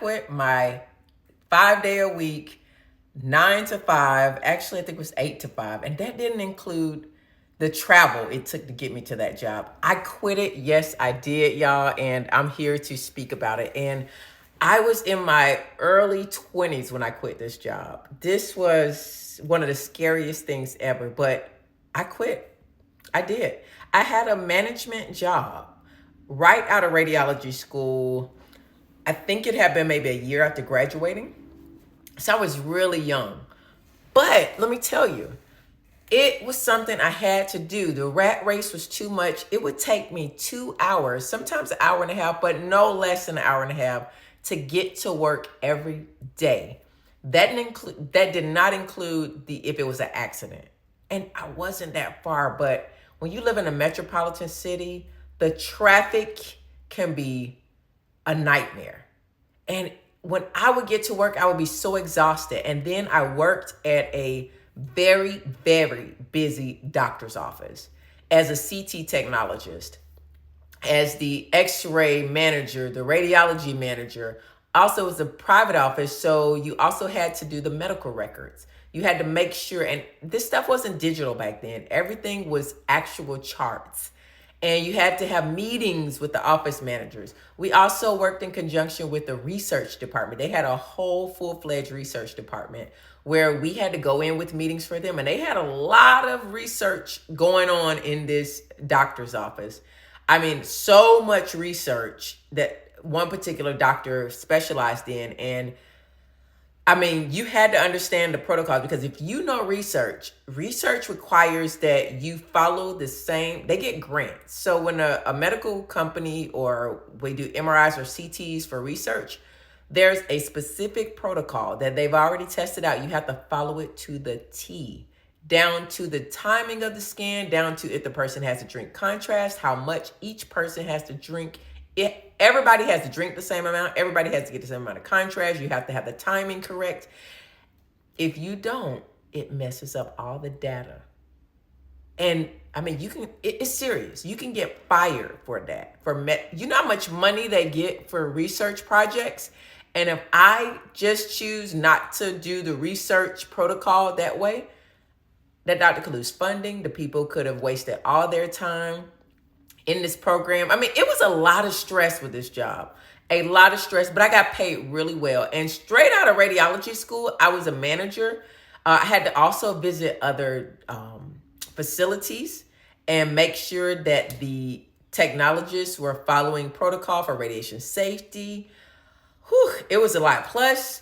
quit my 5 day a week, 9 to 5. Actually, I think it was 8 to 5. And that didn't include the travel it took to get me to that job. I quit it. Yes, I did, y'all. And I'm here to speak about it. And I was in my early 20s when I quit this job. This was one of the scariest things ever, but I quit. I did. I had a management job right out of radiology school. I think it had been maybe a year after graduating. So I was really young. But let me tell you, it was something I had to do. The rat race was too much. It would take me 2 hours, sometimes an hour and a half, but no less than an hour and a half to get to work every day. That did not include the if it was an accident. And I wasn't that far, but when you live in a metropolitan city, the traffic can be a nightmare. And when I would get to work, I would be so exhausted. And then I worked at a very, very busy doctor's office as a CT technologist, as the x-ray manager, the radiology manager. Also, it was a private office, so you also had to do the medical records. You had to make sure, and this stuff wasn't digital back then. Everything was actual charts. And you had to have meetings with the office managers. We also worked in conjunction with the research department. They had a whole full-fledged research department where we had to go in with meetings for them. And they had a lot of research going on in this doctor's office. I mean, so much research that one particular doctor specialized in. And I mean, you had to understand the protocols, because if you know research requires that you follow the same, they get grants. So when a medical company, or we do MRIs or CTs for research, there's a specific protocol that they've already tested out. You have to follow it to the T, down to the timing of the scan, down to if the person has to drink contrast, how much each person has to drink. Everybody has to drink the same amount. Everybody has to get the same amount of contrast. You have to have the timing correct. If you don't, it messes up all the data. And I mean, it's serious. You can get fired for that. You know how much money they get for research projects? And if I just choose not to do the research protocol that way, that doctor could lose funding. The people could have wasted all their time in this program. I mean, it was a lot of stress with this job, a lot of stress, but I got paid really well. And straight out of radiology school, I was a manager. I had to also visit other facilities and make sure that the technologists were following protocol for radiation safety. Whew, it was a lot. Plus,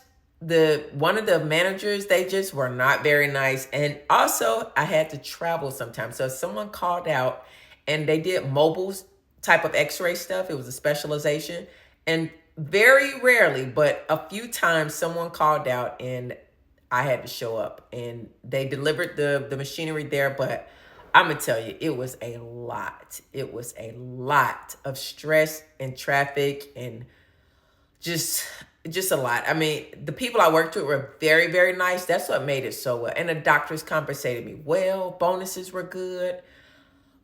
one of the managers, they just were not very nice. And also, I had to travel sometimes. So if someone called out and they did mobile type of x-ray stuff, it was a specialization. And very rarely, but a few times, someone called out and I had to show up. And they delivered the machinery there. But I'm going to tell you, it was a lot. It was a lot of stress and traffic and just a lot. I mean, the people I worked with were very, very nice. That's what made it so well. And the doctors compensated me well. Bonuses were good.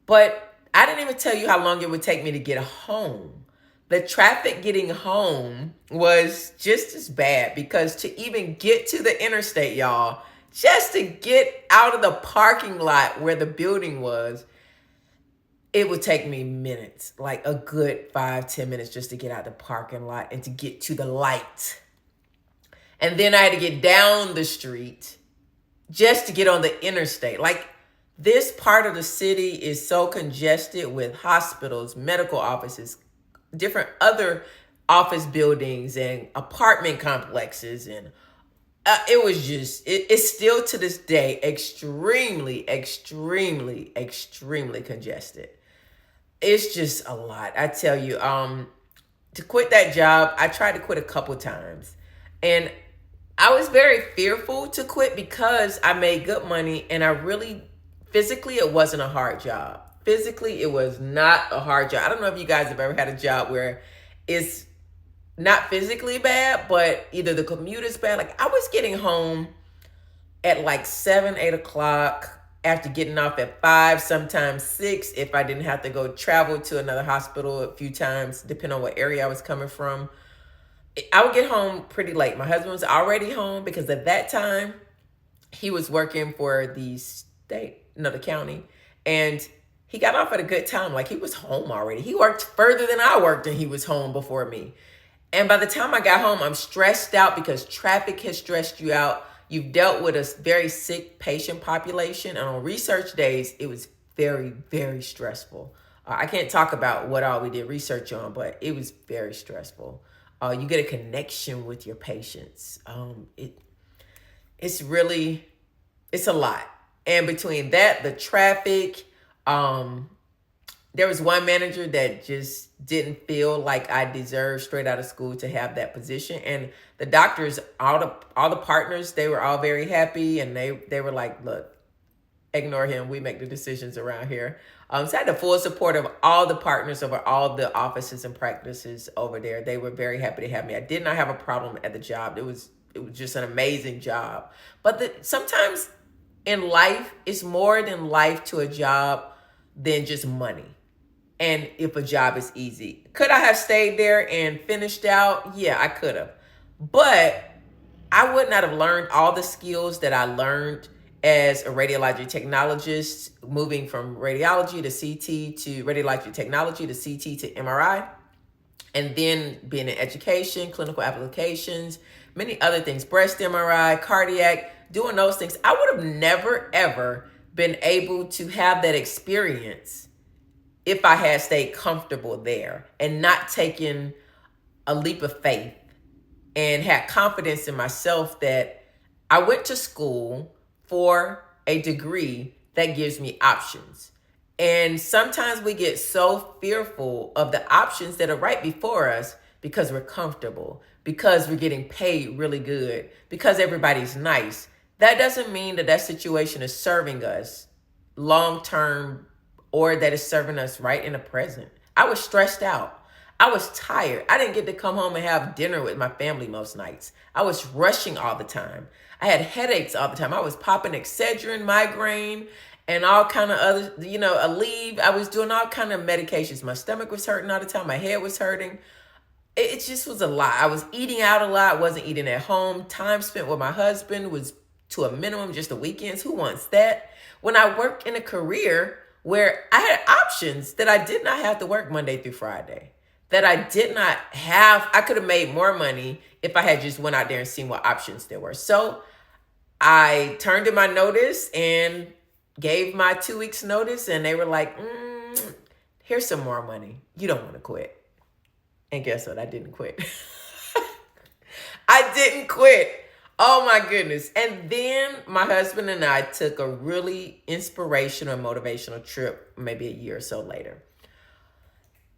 But I didn't even tell you how long it would take me to get home. The traffic getting home was just as bad, because to even get to the interstate, y'all, just to get out of the parking lot where the building was, it would take me minutes, like a good 5-10 minutes just to get out of the parking lot and to get to the light. And then I had to get down the street just to get on the interstate. Like, this part of the city is so congested with hospitals, medical offices, different other office buildings and apartment complexes. And it's still to this day extremely, extremely, extremely congested. It's just a lot. I tell you, to quit that job, I tried to quit a couple times. And I was very fearful to quit because I made good money, and physically, it wasn't a hard job. Physically, it was not a hard job. I don't know if you guys have ever had a job where it's not physically bad, but either the commute is bad. Like, I was getting home at like 7, 8 o'clock after getting off at 5, sometimes 6, if I didn't have to go travel to another hospital a few times, depending on what area I was coming from. I would get home pretty late. My husband was already home because at that time he was working for the state, no, the county, and he got off at a good time. Like he was home already. He worked further than I worked, and he was home before me. And by the time I got home, I'm stressed out because traffic has stressed you out. You've dealt with a very sick patient population. And on research days, it was very, very stressful. I can't talk about what all we did research on, but it was very stressful. You get a connection with your patients. It's really, it's a lot. And between that, the traffic, there was one manager that just didn't feel like I deserved straight out of school to have that position. And the doctors, all the partners, they were all very happy, and they were like, look, ignore him. We make the decisions around here. So I had the full support of all the partners over all the offices and practices over there. They were very happy to have me. I did not have a problem at the job. It was just an amazing job. But sometimes in life, it's more than life to a job than just money. And if a job is easy, could I have stayed there and finished out? Yeah, I could have. But I would not have learned all the skills that I learned as a radiology technologist, moving from radiology to CT to radiology technology to CT to MRI, and then being in education, clinical applications, many other things, breast MRI, cardiac, doing those things. I would have never, ever been able to have that experience if I had stayed comfortable there and not taken a leap of faith and had confidence in myself that I went to school for a degree that gives me options. And sometimes we get so fearful of the options that are right before us because we're comfortable, because we're getting paid really good, because everybody's nice. That doesn't mean that situation is serving us long term or that it's serving us right in the present. I was stressed out. I was tired. I didn't get to come home and have dinner with my family most nights. I was rushing all the time. I had headaches all the time. I was popping Excedrin, migraine, and all kind of other, Aleve. I was doing all kind of medications. My stomach was hurting all the time. My head was hurting. It just was a lot. I was eating out a lot. Wasn't eating at home. Time spent with my husband was to a minimum, just the weekends. Who wants that? When I work in a career where I had options that I did not have to work Monday through Friday, that I did not have, I could have made more money if I had just went out there and seen what options there were. So I turned in my notice and gave my 2 weeks notice, and they were like, here's some more money. You don't want to quit. And guess what? I didn't quit. I didn't quit. Oh my goodness. And then my husband and I took a really inspirational, motivational trip maybe a year or so later.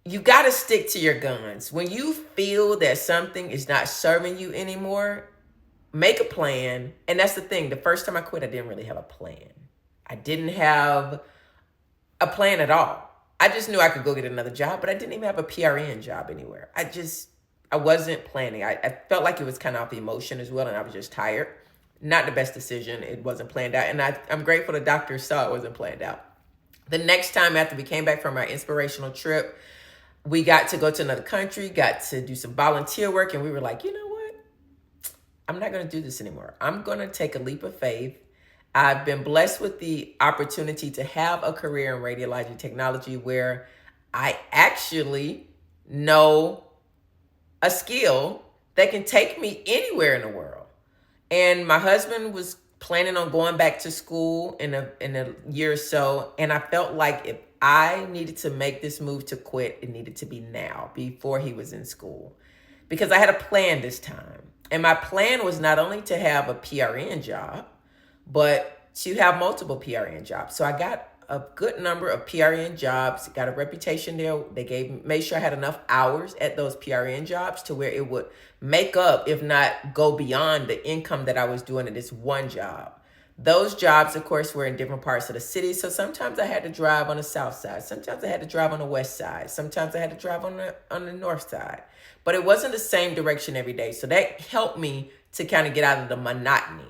You got to stick to your guns. When you feel that something is not serving you anymore, make a plan. And that's the thing. The first time I quit, I didn't really have a plan. I didn't have a plan at all. I just knew I could go get another job, but I didn't even have a PRN job anywhere. I wasn't planning. I felt like it was kind of off the emotion as well, and I was just tired. Not the best decision. It wasn't planned out, and I'm grateful the doctor saw it wasn't planned out. The next time after we came back from our inspirational trip, we got to go to another country, got to do some volunteer work, and we were like, you know what? I'm not going to do this anymore. I'm going to take a leap of faith. I've been blessed with the opportunity to have a career in radiology technology where I actually know a skill that can take me anywhere in the world. And my husband was planning on going back to school in a year or so. And I felt like if I needed to make this move to quit, it needed to be now, before he was in school. Because I had a plan this time. And my plan was not only to have a PRN job, but to have multiple PRN jobs. So I got a good number of PRN jobs, got a reputation there. They made sure I had enough hours at those PRN jobs to where it would make up, if not go beyond, the income that I was doing at this one job. Those jobs, of course, were in different parts of the city. So sometimes I had to drive on the south side. Sometimes I had to drive on the west side. Sometimes I had to drive on the north side. But it wasn't the same direction every day. So that helped me to kind of get out of the monotony.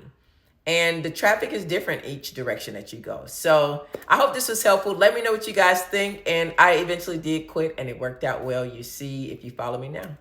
And the traffic is different each direction that you go. So I hope this was helpful. Let me know what you guys think. And I eventually did quit, and it worked out well. You see if you follow me now.